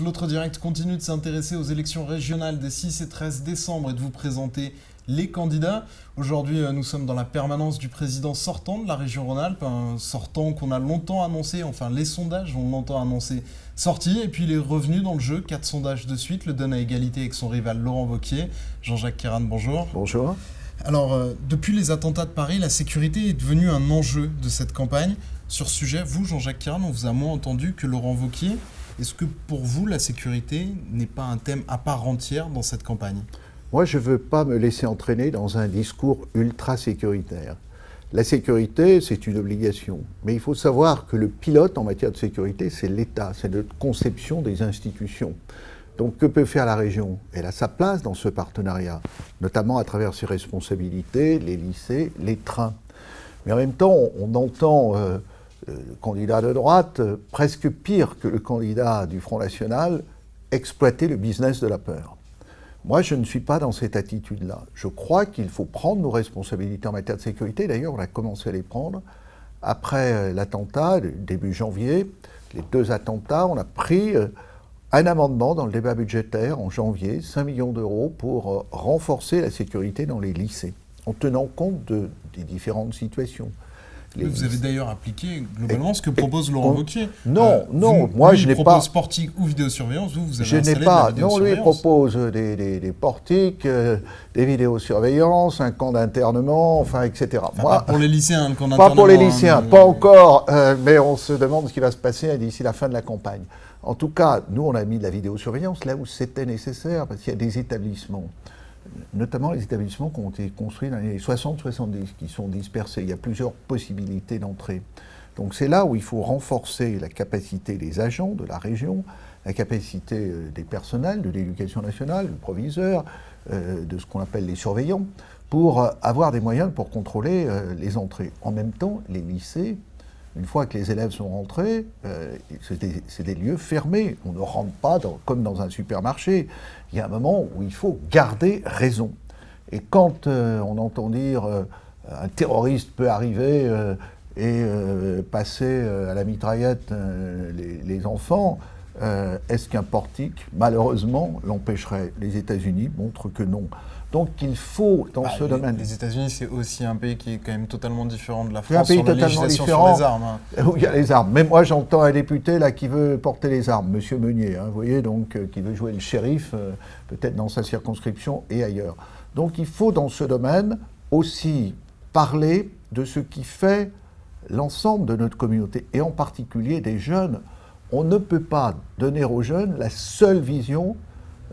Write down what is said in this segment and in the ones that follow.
L'autre direct continue de s'intéresser aux élections régionales des 6 et 13 décembre et de vous présenter les candidats. Aujourd'hui, nous sommes dans la permanence du président sortant de la région Rhône-Alpes, un sortant qu'on a longtemps annoncé, enfin les sondages ont longtemps annoncé sorti, et puis il est revenu dans le jeu, 4 sondages de suite, le donne à égalité avec son rival Laurent Wauquiez. Jean-Jacques Kérane, bonjour. Bonjour. Alors, depuis les attentats de Paris, la sécurité est devenue un enjeu de cette campagne. Sur ce sujet, vous, Jean-Jacques Kérane, on vous a moins entendu que Laurent Wauquiez. Est-ce que pour vous, la sécurité n'est pas un thème à part entière dans cette campagne ? Moi, je ne veux pas me laisser entraîner dans un discours ultra sécuritaire. La sécurité, c'est une obligation. Mais il faut savoir que le pilote en matière de sécurité, c'est l'État, c'est notre conception des institutions. Donc, que peut faire la région ? Elle a sa place dans ce partenariat, notamment à travers ses responsabilités, les lycées, les trains. Mais en même temps, on entend le candidat de droite, presque pire que le candidat du Front National, exploiter le business de la peur. Moi, je ne suis pas dans cette attitude-là. Je crois qu'il faut prendre nos responsabilités en matière de sécurité. D'ailleurs, on a commencé à les prendre. Après l'attentat, début janvier, les 2 attentats, on a pris un amendement dans le débat budgétaire en janvier, 5 millions d'euros pour renforcer la sécurité dans les lycées, en tenant compte des différentes situations. Vous avez d'ailleurs appliqué globalement ce que propose Laurent Wauquiez. Non, moi je n'ai pas... Il propose portique ou vidéosurveillance, vous avez installé de la vidéosurveillance. Non, lui il propose des portiques, des vidéosurveillances, un camp d'internement, enfin, etc. Enfin, pas pour les lycéens, le camp d'internement. Pas pour les lycéens, pas encore, mais on se demande ce qui va se passer d'ici la fin de la campagne. En tout cas, nous on a mis de la vidéosurveillance là où c'était nécessaire, parce qu'il y a des établissements, notamment les établissements qui ont été construits dans les années 60-70, qui sont dispersés. Il y a plusieurs possibilités d'entrée. Donc c'est là où il faut renforcer la capacité des agents de la région, la capacité des personnels, de l'éducation nationale, du proviseur, de ce qu'on appelle les surveillants, pour avoir des moyens pour contrôler les entrées. En même temps, les lycées, une fois que les élèves sont rentrés, c'est des lieux fermés. On ne rentre pas comme dans un supermarché. Il y a un moment où il faut garder raison. Et quand on entend dire un terroriste peut arriver et passer à la mitraillette les enfants, est-ce qu'un portique, malheureusement, l'empêcherait ? Les États-Unis montrent que non. Donc il faut, dans ce domaine... Les États-Unis, c'est aussi un pays qui est quand même totalement différent de la France. C'est un pays totalement différent sur les armes. Où il y a les armes. Mais moi, j'entends un député là qui veut porter les armes, Monsieur Meunier, vous voyez, donc qui veut jouer le shérif, peut-être dans sa circonscription et ailleurs. Donc il faut, dans ce domaine, aussi parler de ce qui fait l'ensemble de notre communauté, et en particulier des jeunes. On ne peut pas donner aux jeunes la seule vision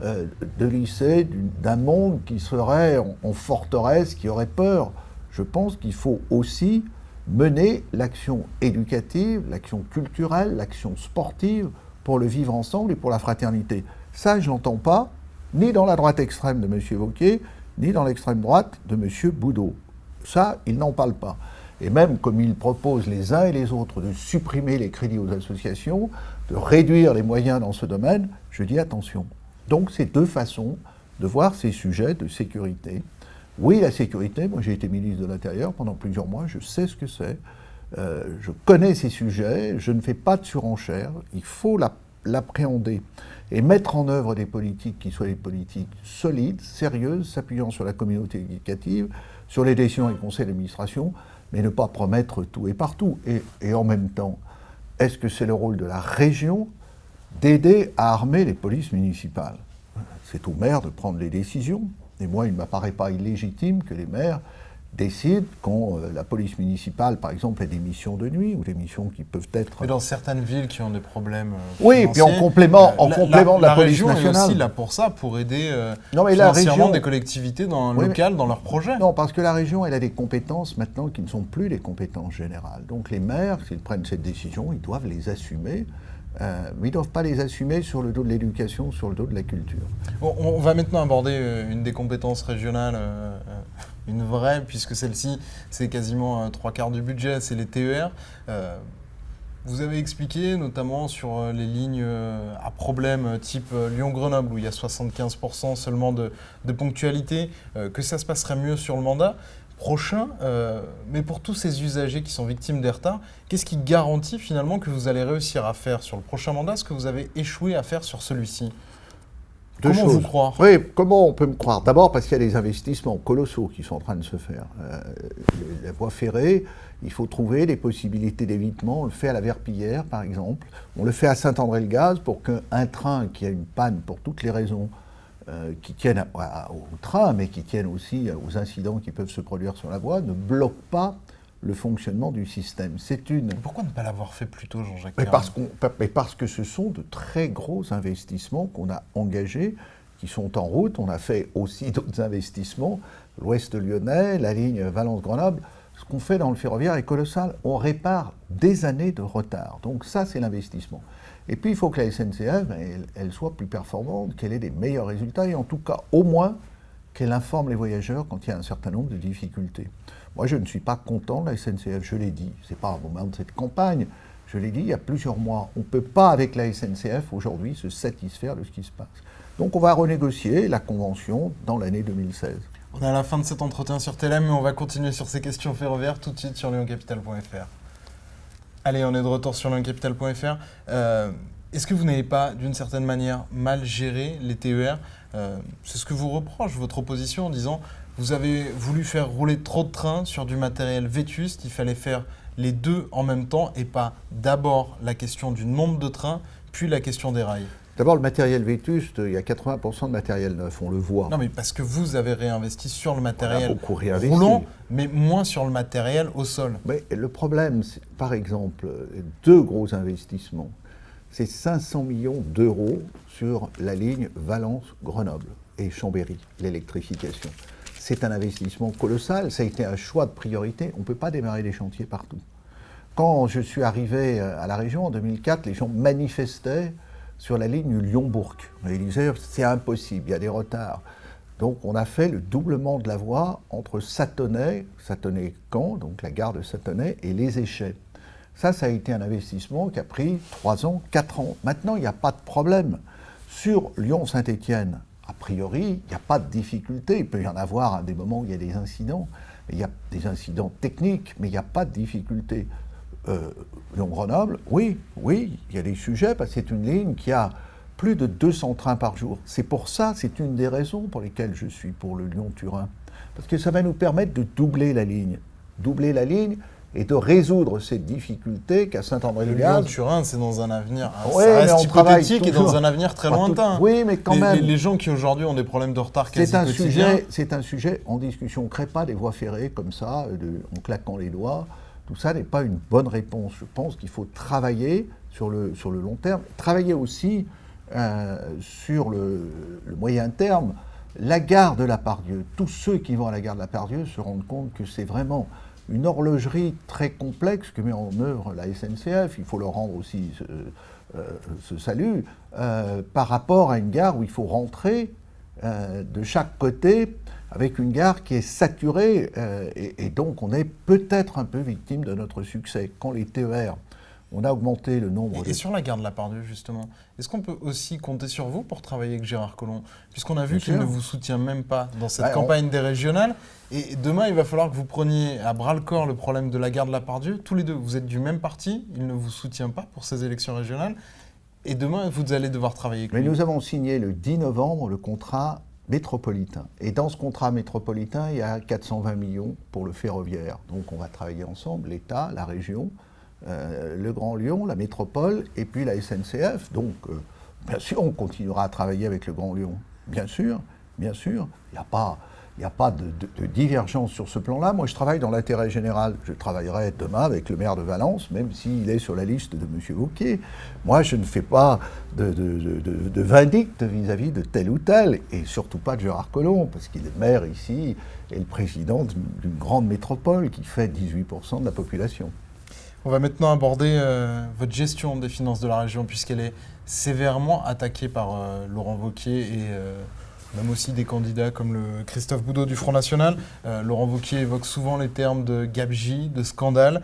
de lycée, d'un monde qui serait en forteresse, qui aurait peur. Je pense qu'il faut aussi mener l'action éducative, l'action culturelle, l'action sportive pour le vivre ensemble et pour la fraternité. Ça, je n'entends pas, ni dans la droite extrême de M. Wauquiez, ni dans l'extrême droite de M. Boudot. Ça, ils n'en parlent pas. Et même comme ils proposent les uns et les autres de supprimer les crédits aux associations, de réduire les moyens dans ce domaine, je dis attention. Donc c'est 2 façons de voir ces sujets de sécurité. Oui, la sécurité, moi j'ai été ministre de l'Intérieur pendant plusieurs mois, je sais ce que c'est, je connais ces sujets, je ne fais pas de surenchère, il faut l'appréhender et mettre en œuvre des politiques qui soient des politiques solides, sérieuses, s'appuyant sur la communauté éducative, sur les décisions et conseils d'administration, mais ne pas promettre tout et partout. Et en même temps, est-ce que c'est le rôle de la région d'aider à armer les polices municipales ? C'est aux maires de prendre les décisions. Et moi, il ne m'apparaît pas illégitime que les maires décident quand la police municipale, par exemple, a des missions de nuit ou des missions qui peuvent être... Mais dans certaines villes qui ont des problèmes oui, puis en complément de la police nationale. La région est aussi là pour ça, pour aider financièrement des collectivités locales dans leurs projets. Non, parce que la région, elle a des compétences maintenant qui ne sont plus des compétences générales. Donc les maires, s'ils prennent cette décision, ils doivent les assumer. Mais ils ne doivent pas les assumer sur le dos de l'éducation, sur le dos de la culture. On va maintenant aborder une des compétences régionales, une vraie, puisque celle-ci, c'est quasiment 3/4 du budget, c'est les TER. Vous avez expliqué, notamment sur les lignes à problème type Lyon-Grenoble, où il y a 75% seulement de ponctualité, que ça se passerait mieux sur le mandat. prochain. Mais pour tous ces usagers qui sont victimes des retards, qu'est-ce qui garantit finalement que vous allez réussir à faire sur le prochain mandat ce que vous avez échoué à faire sur celui-ci? Comment vous croire? Oui, comment on peut me croire? D'abord parce qu'il y a des investissements colossaux qui sont en train de se faire. La voie ferrée, il faut trouver des possibilités d'évitement. On le fait à la Verpillière, par exemple. On le fait à Saint-André-le-Gaz pour qu'un train qui a une panne pour toutes les raisons qui tiennent au train, mais qui tiennent aussi aux incidents qui peuvent se produire sur la voie, ne bloque pas le fonctionnement du système. Pourquoi ne pas l'avoir fait plus tôt, Jean-Jacques? Parce que ce sont de très gros investissements qu'on a engagés, qui sont en route. On a fait aussi d'autres investissements, l'Ouest lyonnais, la ligne Valence-Grenoble. Ce qu'on fait dans le ferroviaire est colossal. On répare des années de retard. Donc ça, c'est l'investissement. Et puis, il faut que la SNCF, elle soit plus performante, qu'elle ait des meilleurs résultats, et en tout cas, au moins, qu'elle informe les voyageurs quand il y a un certain nombre de difficultés. Moi, je ne suis pas content de la SNCF, je l'ai dit. Ce n'est pas au moment de cette campagne. Je l'ai dit il y a plusieurs mois. On ne peut pas, avec la SNCF, aujourd'hui, se satisfaire de ce qui se passe. Donc, on va renégocier la convention dans l'année 2016. On est à la fin de cet entretien sur TLM, mais on va continuer sur ces questions ferroviaires tout de suite sur lyoncapital.fr. Allez, on est de retour sur lyoncapital.fr. Est-ce que vous n'avez pas, d'une certaine manière, mal géré les TER? C'est ce que vous reproche votre opposition en disant vous avez voulu faire rouler trop de trains sur du matériel vétuste, il fallait faire les deux en même temps et pas d'abord la question du nombre de trains, puis la question des rails. D'abord, le matériel vétuste, il y a 80% de matériel neuf, on le voit. Non, mais parce que vous avez réinvesti sur le matériel roulant, mais moins sur le matériel au sol. Mais le problème, c'est, par exemple, deux gros investissements. C'est 500 millions d'euros sur la ligne Valence-Grenoble et Chambéry, l'électrification. C'est un investissement colossal, ça a été un choix de priorité. On ne peut pas démarrer des chantiers partout. Quand je suis arrivé à la région en 2004, les gens manifestaient sur la ligne Lyon-Bourg. Ils disaient c'est impossible, il y a des retards. Donc on a fait le doublement de la voie entre Sathonay-Caen, donc la gare de Sathonay, et Les Échets. Ça a été un investissement qui a pris 3 ans, 4 ans. Maintenant, il n'y a pas de problème. Sur Lyon-Saint-Étienne, a priori, il n'y a pas de difficulté. Il peut y en avoir à des moments où il y a des incidents. Il y a des incidents techniques, mais il n'y a pas de difficulté. Lyon-Grenoble, oui, il y a des sujets, parce que c'est une ligne qui a plus de 200 trains par jour. C'est pour ça, c'est une des raisons pour lesquelles je suis pour le Lyon-Turin. Parce que ça va nous permettre de doubler la ligne. Doubler la ligne et de résoudre cette difficulté qu'à Saint-André-le-Gaz. Le Lyon-Turin, c'est dans un avenir, ça reste hypothétique et dans un avenir très lointain. Oui, mais quand même. Les gens qui aujourd'hui ont des problèmes de retard quasi quotidiens. C'est un sujet en discussion. On ne crée pas des voies ferrées comme ça, en claquant les doigts. Tout ça n'est pas une bonne réponse. Je pense qu'il faut travailler sur le long terme, travailler aussi sur le moyen terme. La gare de la Part-Dieu, tous ceux qui vont à la gare de la Part-Dieu se rendent compte que c'est vraiment une horlogerie très complexe que met en œuvre la SNCF. Il faut leur rendre aussi ce salut par rapport à une gare où il faut rentrer de chaque côté avec une gare qui est saturée et donc on est peut-être un peu victime de notre succès. Quand les TER, on a augmenté le nombre... Et sur la gare de la Part-Dieu, justement, est-ce qu'on peut aussi compter sur vous pour travailler avec Gérard Collomb? Puisqu'on a vu qu'il ne vous soutient même pas dans cette campagne des régionales. Et demain, il va falloir que vous preniez à bras-le-corps le problème de la gare de la Part-Dieu. Tous les deux, vous êtes du même parti, il ne vous soutient pas pour ces élections régionales. Et demain, vous allez devoir travailler avec lui. Mais nous avons signé le 10 novembre le contrat métropolitain. Et dans ce contrat métropolitain, il y a 420 millions pour le ferroviaire. Donc on va travailler ensemble, l'État, la région, le Grand Lyon, la métropole et puis la SNCF. Donc bien sûr, on continuera à travailler avec le Grand Lyon. Bien sûr, bien sûr. Il n'y a pas de divergence sur ce plan-là. Moi, je travaille dans l'intérêt général. Je travaillerai demain avec le maire de Valence, même s'il est sur la liste de M. Wauquiez. Moi, je ne fais pas de vindicte vis-à-vis de tel ou tel, et surtout pas de Gérard Collomb, parce qu'il est maire ici et le président d'une grande métropole qui fait 18% de la population. On va maintenant aborder votre gestion des finances de la région, puisqu'elle est sévèrement attaquée par Laurent Wauquiez et même aussi des candidats comme le Christophe Boudot du Front National. Laurent Wauquiez évoque souvent les termes de gabegie, de scandale.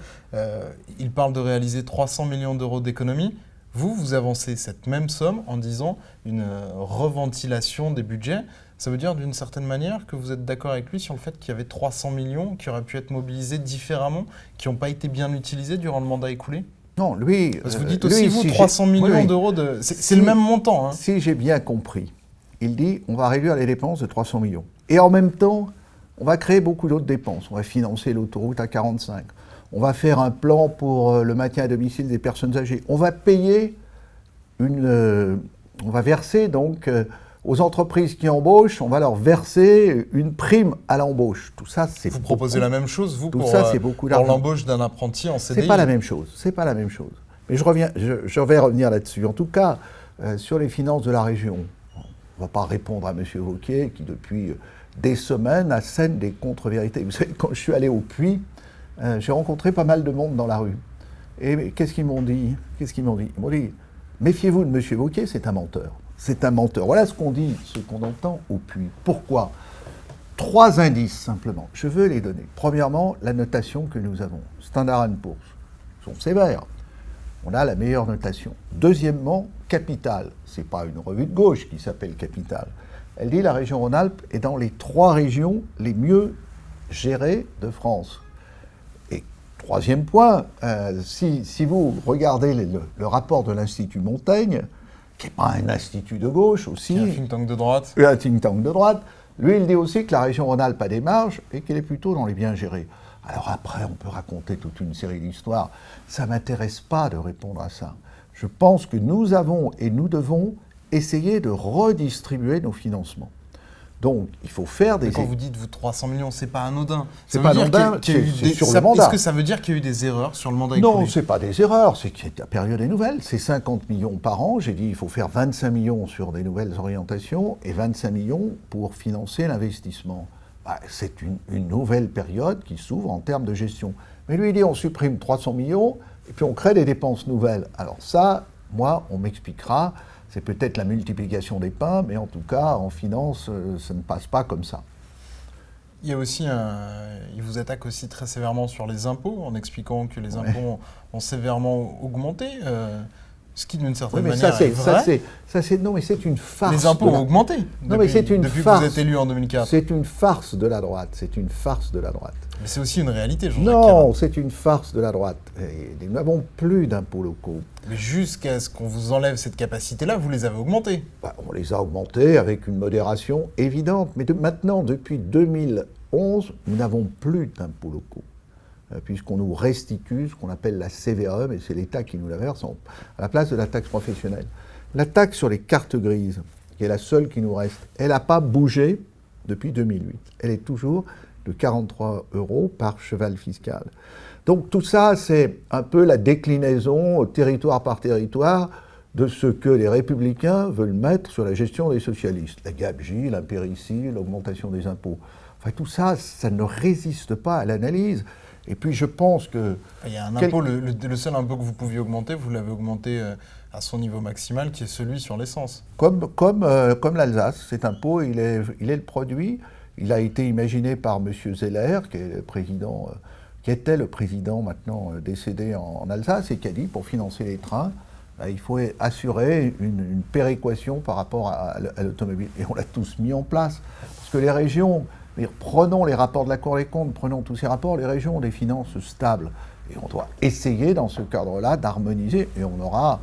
Il parle de réaliser 300 millions d'euros d'économies. Vous avancez cette même somme en disant une reventilation des budgets. Ça veut dire d'une certaine manière que vous êtes d'accord avec lui sur le fait qu'il y avait 300 millions qui auraient pu être mobilisés différemment, qui n'ont pas été bien utilisés durant le mandat écoulé? Non, lui... Parce que vous dites aussi, vous, 300 millions d'euros, c'est le même montant. Hein. Si j'ai bien compris, il dit on va réduire les dépenses de 300 millions. Et en même temps, on va créer beaucoup d'autres dépenses. On va financer l'autoroute A45. On va faire un plan pour le maintien à domicile des personnes âgées. On va payer on va verser donc aux entreprises qui embauchent, on va leur verser une prime à l'embauche. Tout ça, c'est Vous proposez la même chose, vous, pour l'embauche d'un apprenti en CDI? C'est pas la même chose. C'est pas la même chose. Mais je vais revenir là-dessus. En tout cas, sur les finances de la région, on ne va pas répondre à M. Wauquiez, qui depuis des semaines assène des contre-vérités. Vous savez, quand je suis allé au Puy, j'ai rencontré pas mal de monde dans la rue. Et qu'est-ce qu'ils m'ont dit? Ils m'ont dit, méfiez-vous de M. Wauquiez, c'est un menteur. C'est un menteur. Voilà ce qu'on dit, ce qu'on entend au Puy. Pourquoi? 3 indices, simplement. Je veux les donner. Premièrement, la notation que nous avons. Standard & Poor's sont sévères. On a la meilleure notation. Deuxièmement, Capital. Ce n'est pas une revue de gauche qui s'appelle Capital. Elle dit la région Rhône-Alpes est dans les 3 régions les mieux gérées de France. Et troisième point, si vous regardez le rapport de l'Institut Montaigne, qui n'est pas un institut de gauche aussi. Un think tank de droite. Un think tank de droite. Lui, il dit aussi que la région Rhône-Alpes a des marges et qu'elle est plutôt dans les bien gérés. Alors après, on peut raconter toute une série d'histoires. Ça ne m'intéresse pas de répondre à ça. Je pense que nous avons et nous devons essayer de redistribuer nos financements. Donc, il faut faire des... Quand vous dites, vous, 300 millions, c'est pas anodin. C'est pas anodin, c'est sur le mandat. Est-ce que ça veut dire qu'il y a eu des erreurs sur le mandat écoulé? Non, c'est pas des erreurs, c'est que la période est nouvelle. C'est 50 millions par an. J'ai dit il faut faire 25 millions sur des nouvelles orientations et 25 millions pour financer l'investissement. C'est une nouvelle période qui s'ouvre en termes de gestion. Mais lui, il dit on supprime 300 millions et puis on crée des dépenses nouvelles. Alors ça, moi, on m'expliquera. C'est peut-être la multiplication des pains, mais en tout cas, en finance, ça ne passe pas comme ça. Il y a aussi il vous attaque aussi très sévèrement sur les impôts, en expliquant que les impôts ont sévèrement augmenté, ce qui d'une certaine manière est vrai. Non, mais c'est une farce. Les impôts ont augmenté depuis que vous êtes élu en 2004. C'est une farce de la droite. C'est une farce de la droite. Mais c'est aussi une réalité, Jean-Jacques Non, Caron. c'est une farce de la droite. Et nous n'avons plus d'impôts locaux. Mais jusqu'à ce qu'on vous enlève cette capacité-là, vous les avez augmentés. On les a augmentés avec une modération évidente. Mais maintenant, depuis 2011, nous n'avons plus d'impôts locaux. Puisqu'on nous restitue ce qu'on appelle la CVAE, mais c'est l'État qui nous la verse à la place de la taxe professionnelle. La taxe sur les cartes grises, qui est la seule qui nous reste, elle n'a pas bougé depuis 2008. Elle est toujours de 43 € par cheval fiscal. Donc tout ça, c'est un peu la déclinaison territoire par territoire de ce que les républicains veulent mettre sur la gestion des socialistes. La gabegie, l'impéritie, l'augmentation des impôts. Enfin tout ça, ça ne résiste pas à l'analyse. Et puis je pense que... Il y a un impôt, le seul impôt que vous pouviez augmenter, vous l'avez augmenté à son niveau maximal, qui est celui sur l'essence. Comme l'Alsace, cet impôt, il est le produit. Il a été imaginé par M. Zeller, qui était le président maintenant décédé en Alsace, et qui a dit, pour financer les trains, il faut assurer une péréquation par rapport à l'automobile. Et on l'a tous mis en place. Parce que les régions... Prenons les rapports de la Cour des comptes, prenons tous ces rapports, les régions ont des finances stables. Et on doit essayer, dans ce cadre-là, d'harmoniser. Et on aura,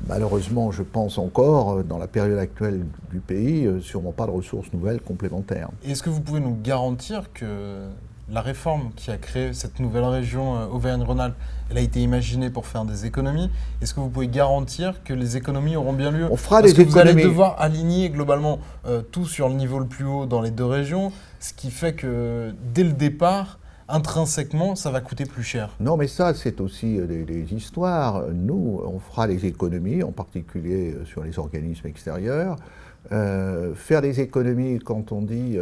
malheureusement, je pense encore, dans la période actuelle du pays, sûrement pas de ressources nouvelles complémentaires. Est-ce que vous pouvez nous garantir que la réforme qui a créé cette nouvelle région Auvergne-Rhône-Alpes, elle a été imaginée pour faire des économies? Est-ce que vous pouvez garantir que les économies auront bien lieu? On fera des économies. Vous allez devoir aligner globalement tout sur le niveau le plus haut dans les 2 régions, ce qui fait que dès le départ, intrinsèquement, ça va coûter plus cher. Non, mais ça, c'est aussi des histoires. Nous, on fera des économies, en particulier sur les organismes extérieurs. Faire des économies quand on dit...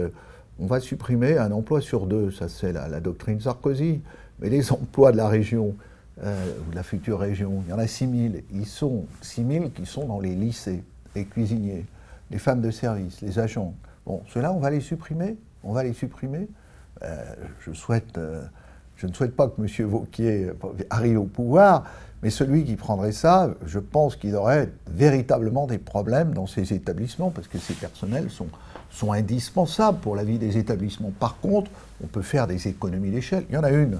on va supprimer un emploi sur 2, ça c'est la doctrine Sarkozy. Mais les emplois de la région, ou de la future région, il y en a 6 000. Ils sont 6 000 qui sont dans les lycées, les cuisiniers, les femmes de service, les agents. Bon, ceux-là, on va les supprimer. Je souhaite je ne souhaite pas que M. Wauquiez arrive au pouvoir, mais celui qui prendrait ça, je pense qu'il aurait véritablement des problèmes dans ces établissements, parce que ces personnels sont indispensables pour la vie des établissements. Par contre, on peut faire des économies d'échelle. Il y en a une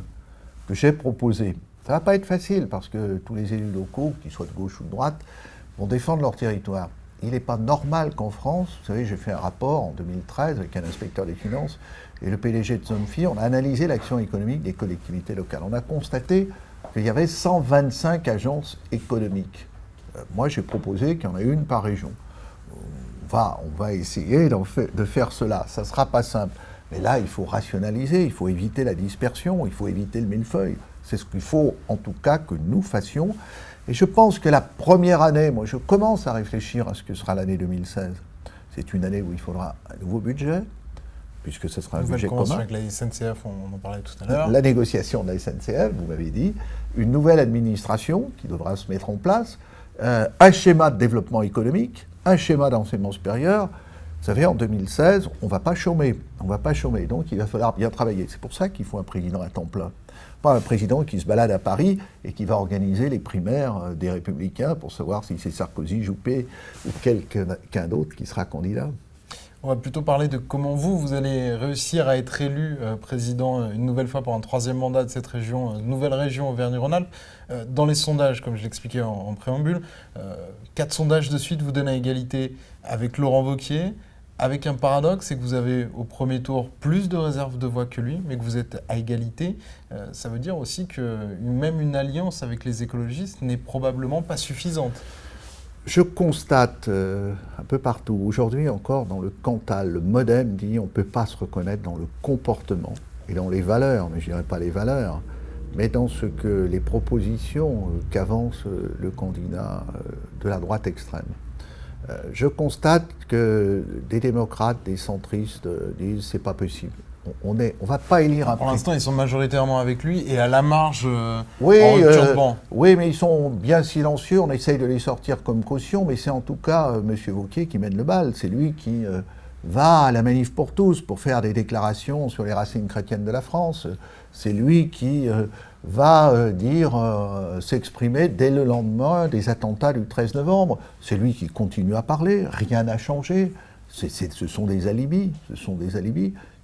que j'ai proposée. Ça ne va pas être facile, parce que tous les élus locaux, qu'ils soient de gauche ou de droite, vont défendre leur territoire. Il n'est pas normal qu'en France, vous savez, j'ai fait un rapport en 2013 avec un inspecteur des finances et le PDG de Somfy, on a analysé l'action économique des collectivités locales. On a constaté qu'il y avait 125 agences économiques. Moi, j'ai proposé qu'il y en ait une par région. On va essayer de faire cela. Ça ne sera pas simple. Mais là, il faut rationaliser, il faut éviter la dispersion, il faut éviter le millefeuille. C'est ce qu'il faut, en tout cas, que nous fassions. Et je pense que la première année, moi je commence à réfléchir à ce que sera l'année 2016. C'est une année où il faudra un nouveau budget, puisque ce sera un budget commun. Avec la SNCF, on en parlait tout à l'heure. La négociation de la SNCF, vous m'avez dit, une nouvelle administration qui devra se mettre en place, un schéma de développement économique, un schéma d'enseignement supérieur. Vous savez, en 2016, on ne va pas chômer. Donc il va falloir bien travailler. C'est pour ça qu'il faut un président à temps plein. Pas un président qui se balade à Paris et qui va organiser les primaires des Républicains pour savoir si c'est Sarkozy, Juppé ou quelqu'un d'autre qui sera candidat. On va plutôt parler de comment vous allez réussir à être élu président une nouvelle fois pour un troisième mandat de cette région, nouvelle région Auvergne-Rhône-Alpes. Dans les sondages, comme je l'expliquais en préambule, 4 sondages de suite vous donnent à égalité avec Laurent Wauquiez. Avec un paradoxe, c'est que vous avez au premier tour plus de réserves de voix que lui, mais que vous êtes à égalité. Ça veut dire aussi que même une alliance avec les écologistes n'est probablement pas suffisante. Je constate un peu partout, aujourd'hui encore dans le Cantal, le MoDem dit on ne peut pas se reconnaître dans le comportement et dans les valeurs, mais je ne dirais pas les valeurs, mais dans ce que les propositions qu'avance le candidat de la droite extrême. Je constate que des démocrates, des centristes disent c'est pas possible. On va pas élire un Pour l'instant, ils sont majoritairement avec lui et à la marge en oui, rupture de banc. Oui, mais ils sont bien silencieux. On essaye de les sortir comme caution, mais c'est en tout cas M. Wauquiez qui mène le bal. C'est lui qui va à la manif pour tous pour faire des déclarations sur les racines chrétiennes de la France. C'est lui qui va s'exprimer dès le lendemain des attentats du 13 novembre. C'est lui qui continue à parler, rien n'a changé. Ce sont des alibis,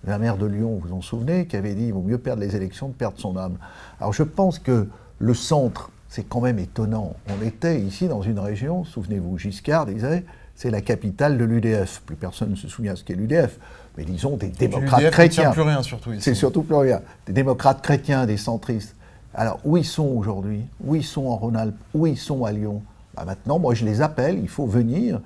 La maire de Lyon, vous vous en souvenez, qui avait dit « il vaut mieux perdre les élections que perdre son âme ». Alors je pense que le centre, c'est quand même étonnant. On était ici dans une région, souvenez-vous, Giscard disait « c'est la capitale de l'UDF ». Plus personne ne se souvient ce qu'est l'UDF. Mais disons des démocrates chrétiens. Plus rien surtout ici. C'est surtout plus rien. Des démocrates chrétiens, des centristes. Alors, où ils sont aujourd'hui? Où ils sont en Rhône-Alpes? Où ils sont à Lyon? Maintenant, moi, je les appelle. Il faut venir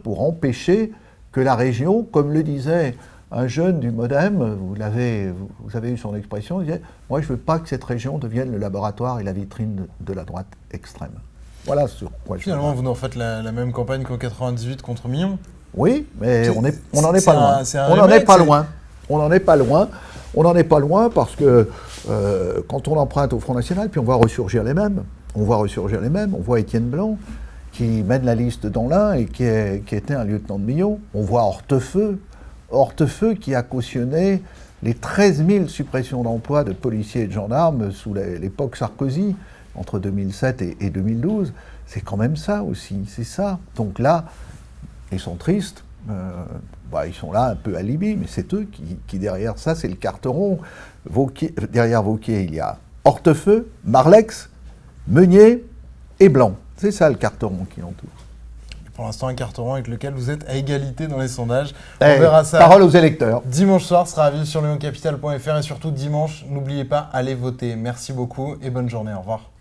pour empêcher que la région, comme le disait un jeune du MoDem, vous avez eu son expression, il disait « Moi, je ne veux pas que cette région devienne le laboratoire et la vitrine de la droite extrême. » Voilà sur quoi je Finalement, vous nous refaites la même campagne qu'en 98 contre Millon. Oui, mais on n'en est pas loin. On n'en est pas loin parce que quand on emprunte au Front National, puis on voit ressurgir les mêmes. On voit Étienne Blanc qui mène la liste dans l'Ain et qui était un lieutenant de Millon. On voit Hortefeux qui a cautionné les 13 000 suppressions d'emplois de policiers et de gendarmes sous l'époque Sarkozy, entre 2007 et 2012. C'est quand même ça aussi, c'est ça. Donc là, les centristes, ils sont là un peu alibis, mais c'est eux qui derrière ça, c'est le carteron. Derrière Wauquiez, il y a Hortefeux, Marlex, Meunier et Blanc. C'est ça le carteron qui l'entoure. Pour l'instant, un carteron avec lequel vous êtes à égalité dans les sondages. On verra ça. Parole aux électeurs. Dimanche soir sera à vivre sur leoncapital.fr et surtout dimanche, n'oubliez pas, allez voter. Merci beaucoup et bonne journée. Au revoir.